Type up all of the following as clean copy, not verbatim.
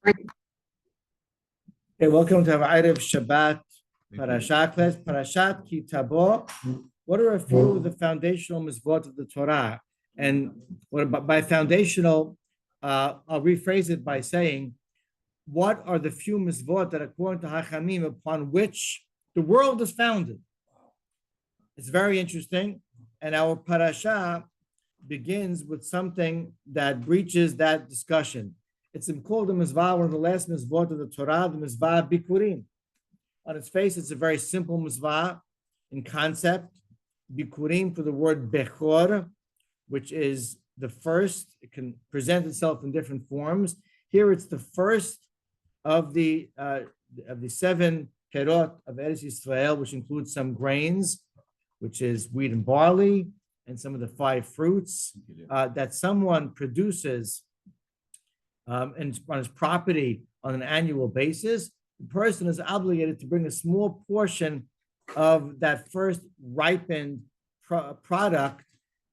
Okay, welcome to our Erev Shabbat Parashat class, Parashat Ki Tabo. What are a few of the foundational Misvot of the Torah? And by foundational, I'll rephrase it by saying, what are the few Misvot that according to Hachamim upon which the world is founded? It's very interesting. And our Parasha begins with something that breaches that discussion. It's called the Misvah, one of the last Misvot of the Torah, the Misvah Bikkurim. On its face, it's a very simple Misvah in concept. Bikkurim for the word Bechor, which is the first. It can present itself in different forms. Here, it's the first of the 7 perot of Eretz Yisrael, which includes some grains, which is wheat and barley, and some of the 5 fruits that someone produces and on his property on an annual basis. The person is obligated to bring a small portion of that first ripened product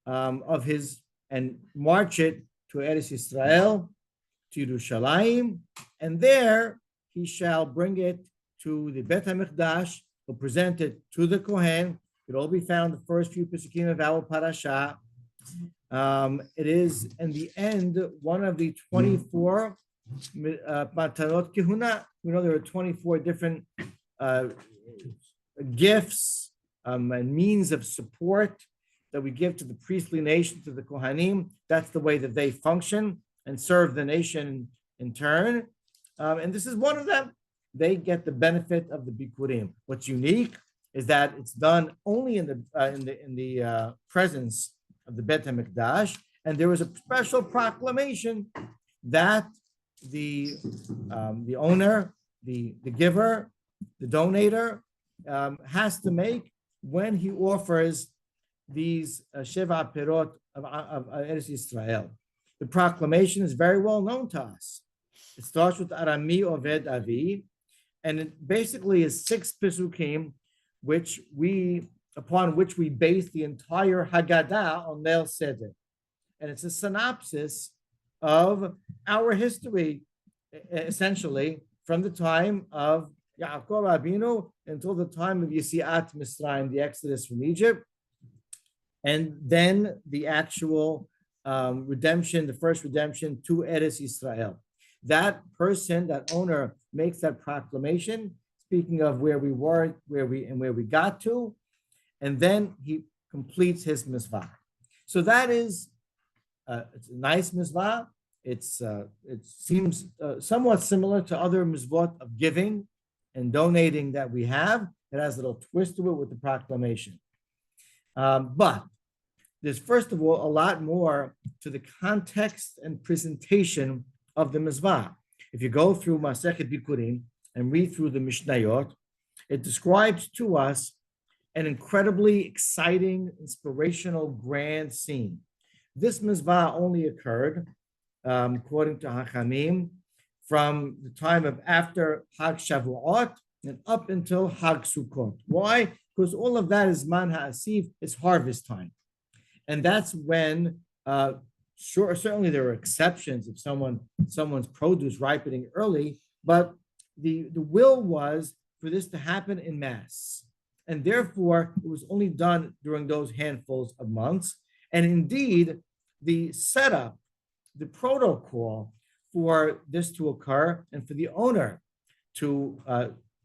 of his and march it to Eretz Yisrael, to Yerushalayim, and there he shall bring it to the Bet HaMikdash, will present it to the Kohen. It will all be found in the first few Pesukim of our Parasha. It is, in the end, one of the 24 Matalot Kehuna. We know there are 24 different gifts and means of support that we give to the priestly nation, to the Kohanim. That's the way that they function and serve the nation in turn. And this is one of them. They get the benefit of the Bikkurim. What's unique is that it's done only in the presence of the Bet HaMikdash, and there was a special proclamation that the owner, the giver, the donator has to make when he offers these Sheva Perot of Eretz Yisrael. The proclamation is very well known to us. It starts with Arami Oved Avi, and it basically is 6 Pesukim, upon which we base the entire Haggadah on Leil Seder. And it's a synopsis of our history, essentially, from the time of Yaakov Abinu until the time of Yetziat Mitzrayim, the Exodus from Egypt, and then the actual redemption, the first redemption to Eretz Yisrael. That person, that owner, makes that proclamation, speaking of where we were, where we got to, and then he completes his Misvah. So that is, it's a nice Misvah. It seems somewhat similar to other Misvot of giving and donating that we have. It has a little twist to it with the proclamation. But there's, first of all, a lot more to the context and presentation of the Misvah. If you go through Masechet Bikkurim and read through the Mishnayot, it describes to us an incredibly exciting, inspirational, grand scene. This Misvah only occurred, according to Hachamim, from the time of after Hag Shavuot and up until Hag Sukkot. Why? Because all of that is Man HaAsiv, it's harvest time. And that's when, certainly there are exceptions if someone's produce ripening early, but the will was for this to happen in mass. And therefore, it was only done during those handfuls of months. And indeed, the setup, the protocol for this to occur and for the owner to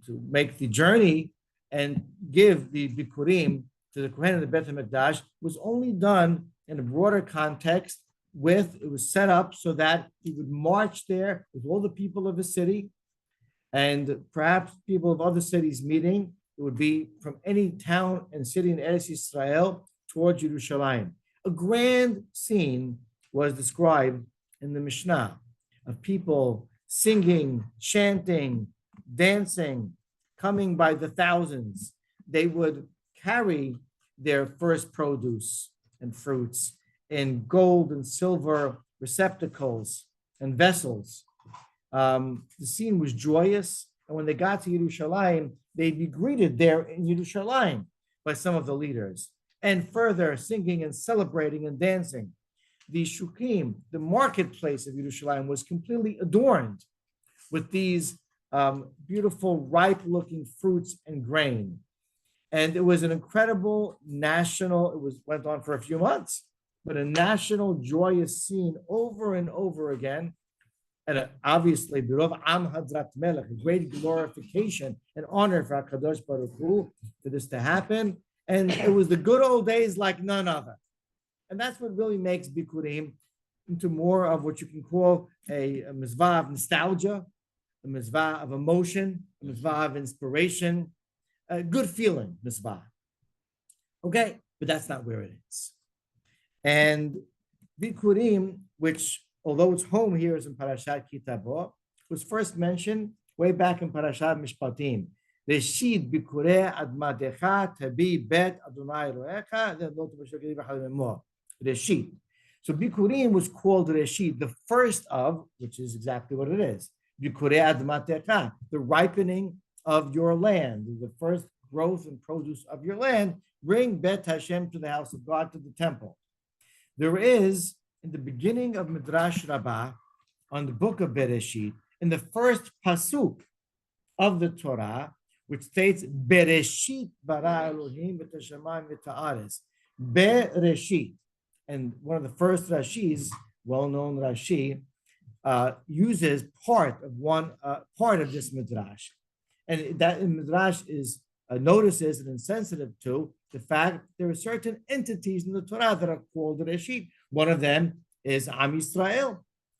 make the journey and give the Bikkurim to the Kohen of the Bet HaMikdash was only done in a broader context. It was set up so that he would march there with all the people of the city and perhaps people of other cities meeting. It would be from any town and city in Eretz Yisrael towards Yerushalayim. A grand scene was described in the Mishnah of people singing, chanting, dancing, coming by the thousands. They would carry their first produce and fruits in gold and silver receptacles and vessels. The scene was joyous, and when they got to Yerushalayim, they'd be greeted there in Yerushalayim by some of the leaders, and further singing and celebrating and dancing. The Shukim, the marketplace of Yerushalayim, was completely adorned with these beautiful, ripe-looking fruits and grain. And it was an incredible national, went on for a few months, but a national joyous scene over and over again. And obviously, Birov Am Hadrat Melech, a great glorification and honor for HaKadosh Baruch Hu for this to happen. And it was the good old days like none other. And that's what really makes Bikkurim into more of what you can call a Misvah of nostalgia, a Misvah of emotion, a Misvah of inspiration, a good feeling Misvah. Okay, but that's not where it is. And Bikkurim, which although its home here is in Parashat Tabo, was first mentioned way back in Parashat Mishpatim. Reshit Bikkurei Admatecha Tabi Bet Adonai Elohecha. Reshit. So Bikkurim was called Reshit, the first of, which is exactly what it is. Bikkurei Admatecha, the ripening of your land, the first growth and produce of your land. Bring Bet Hashem to the house of God, to the temple. There is, in the beginning of Midrash Rabbah, on the book of Bereshit, in the first pasuk of the Torah, which states, Bereshit bara Elohim et hashamayim et haaretz. Bereshit. And one of the first Rashis, well-known Rashi, uses part of this Midrash. And that Midrash is notices and insensitive to the fact there are certain entities in the Torah that are called Reshit. One of them is Am Yisrael.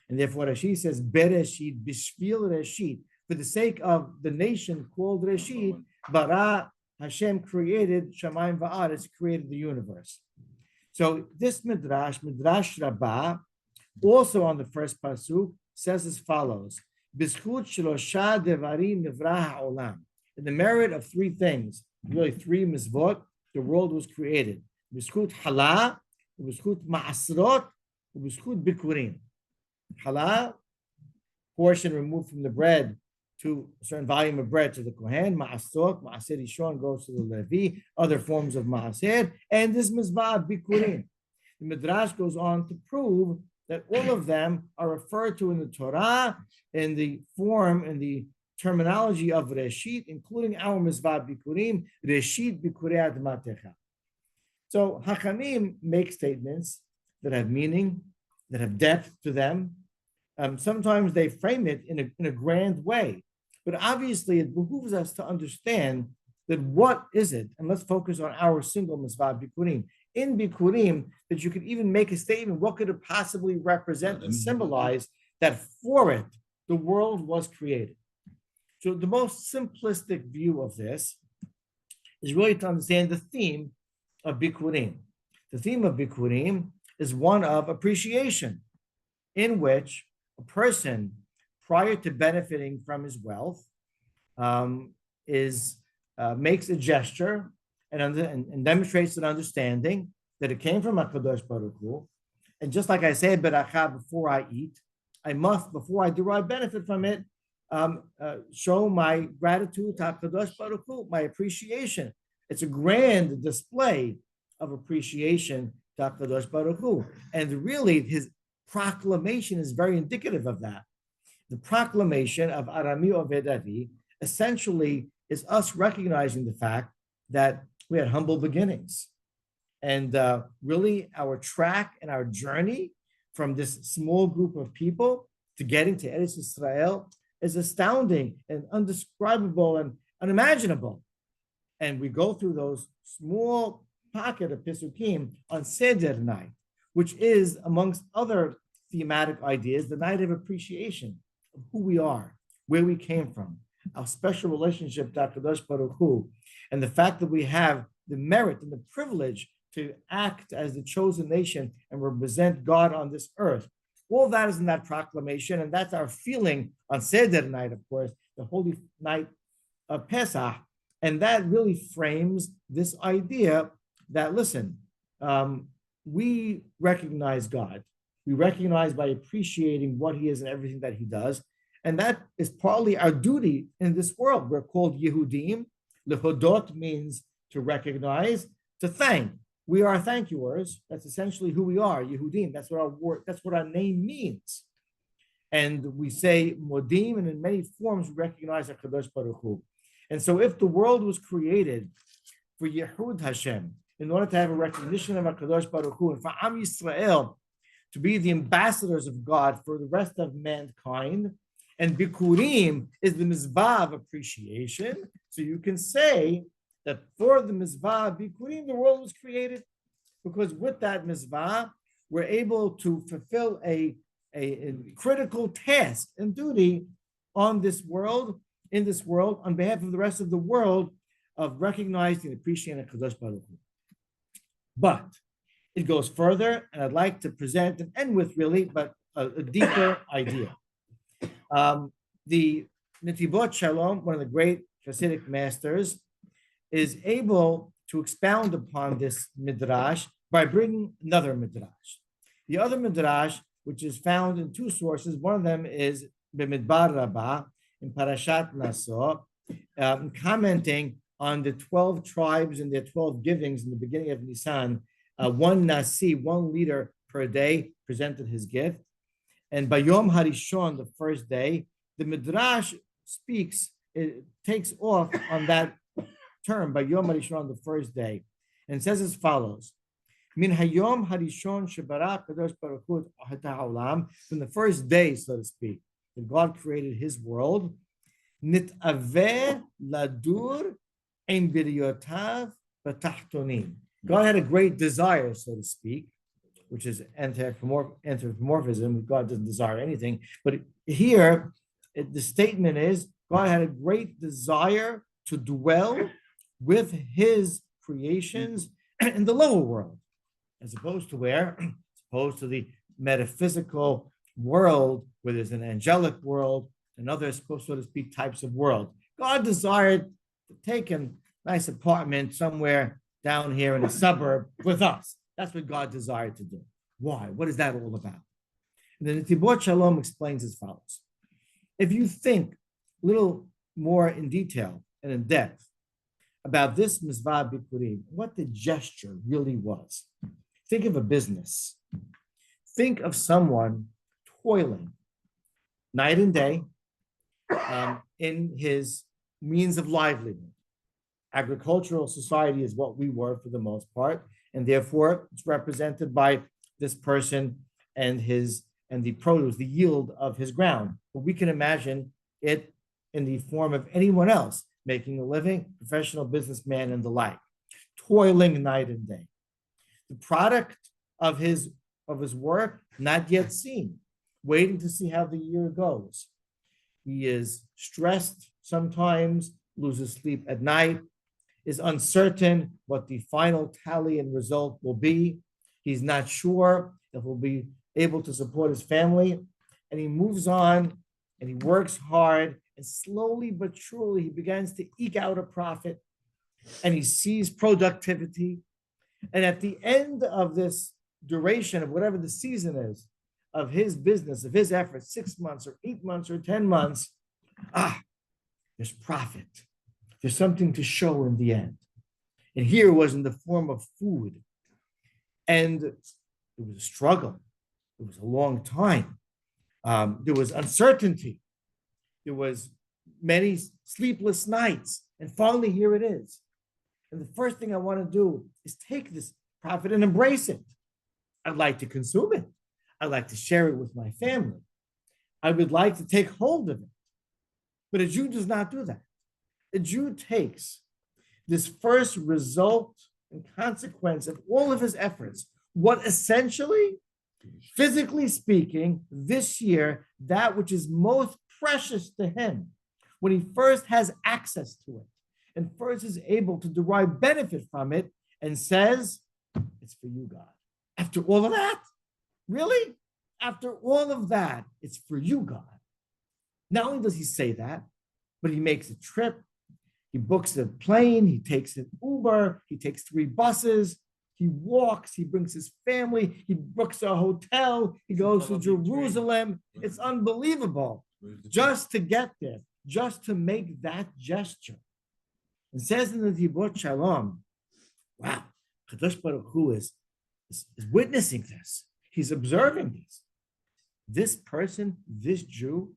And therefore Rashi says, Bereshit, Bishvil Reshit. For the sake of the nation called Reshit, Bara Hashem created Shamayim Va'aretz, created the universe. So this Midrash Rabbah, also on the first pasuk, says as follows: B'zchut shlosha devarim nivra ha'olam. In the merit of three things, really three Misvot, the world was created. B'zchut hala, b'zchut ma'asrot, b'zchut bikurim. Hala, portion removed from the bread to a certain volume of bread to the Kohen. Ma'asrot, ma'aser Rishon goes to the Levi, other forms of ma'aser, and this Misvah bikurim. The Midrash goes on to prove that all of them are referred to in the Torah in the form and the terminology of Reshit, including our Misvah Bikurim, Reshit Bikurei Admatecha. So Hachamim make statements that have meaning, that have depth to them. Sometimes they frame it in a grand way, but obviously it behooves us to understand that what is it, and let's focus on our single Misvah Bikurim. In Bikurim, that you could even make a statement, what could it possibly represent and symbolize that for it, the world was created. So the most simplistic view of this is really to understand the theme of Bikurim. The theme of Bikurim is one of appreciation, in which a person, prior to benefiting from his wealth, makes a gesture and demonstrates an understanding that it came from HaKadosh Baruch Hu. And just like I say, beracha, before I eat, I must, before I derive benefit from it, show my gratitude to HaKadosh Baruch Hu, my appreciation. It's a grand display of appreciation to HaKadosh Baruch Hu. And really, his proclamation is very indicative of that. The proclamation of Arami Oved Avi essentially is us recognizing the fact that we had humble beginnings. And really, our track and our journey from this small group of people to getting to Eretz Yisrael is astounding and undescribable and unimaginable. And we go through those small pocket of Pisukim on Seder night, which is, amongst other thematic ideas, the night of appreciation of who we are, where we came from, our special relationship to HaKadosh Baruch Hu, and the fact that we have the merit and the privilege to act as the chosen nation and represent God on this earth. All that is in that proclamation, and that's our feeling on Seder night, of course, the holy night of Pesach. And that really frames this idea that, listen, we recognize God. We recognize by appreciating what he is and everything that he does. And that is partly our duty in this world. We're called Yehudim. Lehodot means to recognize, to thank. We are thank-youers. That's essentially who we are, Yehudim. That's what our name means. And we say modim, and in many forms we recognize HaKadosh Baruch Hu. And so if the world was created for Yehud Hashem, in order to have a recognition of HaKadosh Baruch Hu, and for Am Yisrael to be the ambassadors of God for the rest of mankind, and Bikkurim is the Misvah of appreciation, so you can say that for the Misvah Bikkurim, the world was created, because with that Misvah, we're able to fulfill a critical task and duty on this world, in this world, on behalf of the rest of the world, of recognizing and appreciating HaKadosh Baruch Hu. But it goes further, and I'd like to present and end with really, but a deeper idea. The Netivot Shalom, one of the great Hasidic masters, is able to expound upon this midrash by bringing another midrash. The other midrash, which is found in two sources, one of them is B'midbar Rabbah in Parashat Naso, commenting on the 12 tribes and their 12 givings in the beginning of Nisan. One Nasi, one leader per day, presented his gift. And Bayom Harishon, the first day, the Midrash speaks, it takes off on that term, Bayom Harishon, the first day, and says as follows: Min Hayom Harishon Shebara Kadosh Baruch Hu Ha'olam, from the first day, so to speak, that God created His world. Nitaveh Ladur Ein Biryotav B'Tachtonim. God had a great desire, so to speak, which is anthropomorphism. God doesn't desire anything. But here, the statement is God had a great desire to dwell with His creations in the lower world, as opposed to where? As opposed to the metaphysical world, where there's an angelic world, and other, so to speak, types of world. God desired to take a nice apartment somewhere down here in a suburb with us. That's what God desired to do. Why? What is that all about? And then the Tibot Shalom explains as follows. If you think a little more in detail and in depth about this Misvah Bikkurim, what the gesture really was, think of a business. Think of someone toiling night and day in his means of livelihood. Agricultural society is what we were for the most part, and therefore it's represented by this person and the produce, the yield of his ground. But we can imagine it in the form of anyone else making a living, professional businessman and the like, toiling night and day. The product of his work not yet seen, waiting to see how the year goes. He is stressed sometimes, loses sleep at night, is uncertain what the final tally and result will be. He's not sure if he'll be able to support his family. And he moves on and he works hard, and slowly but surely he begins to eke out a profit, and he sees productivity. And at the end of this duration of whatever the season is of his business, of his efforts, 6 months or 8 months or 10 months, there's profit. There's something to show in the end. And here it was in the form of food. And it was a struggle. It was a long time. There was uncertainty. There was many sleepless nights. And finally, here it is. And the first thing I want to do is take this profit and embrace it. I'd like to consume it. I'd like to share it with my family. I would like to take hold of it. But a Jew does not do that. A Jew takes this first result and consequence of all of his efforts, what essentially, physically speaking, this year, that which is most precious to him, when he first has access to it and first is able to derive benefit from it, and says, it's for you, God. After all of that? Really? After all of that, it's for you, God. Not only does he say that, but he makes a trip. He books a plane, he takes an Uber, he takes 3 buses, he walks, he brings his family, he books a hotel, he goes to Jerusalem. It's unbelievable just to get there, just to make that gesture. It says in the Tibot Shalom, wow, Kadosh Baruch Hu is witnessing this. He's observing this. this person, this Jew,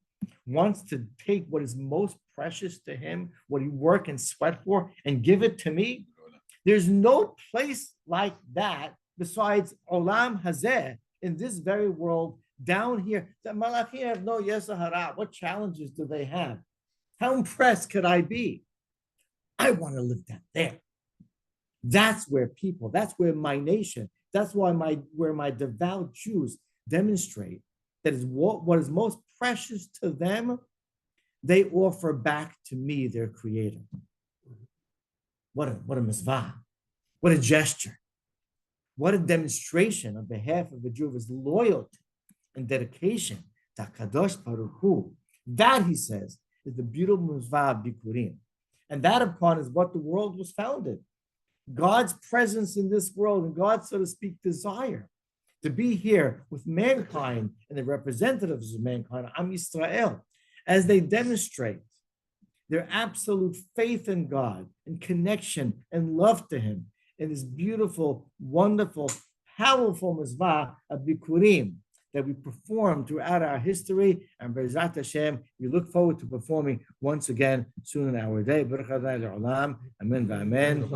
wants to take what is most precious to him, what he worked and sweat for, and give it to me. There's no place like that besides Olam Hazeh, in this very world down here. The Malachim have no Yetzer Hara. What challenges do they have? How impressed could I be? I want to live down there. That's where people, that's where my nation, that's why where my devout Jews demonstrate that is what is most precious to them, they offer back to me, their creator. What a misvah, what a gesture, what a demonstration on behalf of the Jew of his loyalty and dedication to Kadosh Baruch Hu. That, he says, is the beautiful misvah of Bikkurim. And that upon is what the world was founded. God's presence in this world and God's, so to speak, desire to be here with mankind and the representatives of mankind, Am Yisrael, as they demonstrate their absolute faith in God and connection and love to Him in this beautiful, wonderful, powerful Misvah of Bikkurim that we perform throughout our history. And Be'ezrat Hashem, we look forward to performing once again soon in our day. Baruch Adonai Le'olam. Amen v'amen.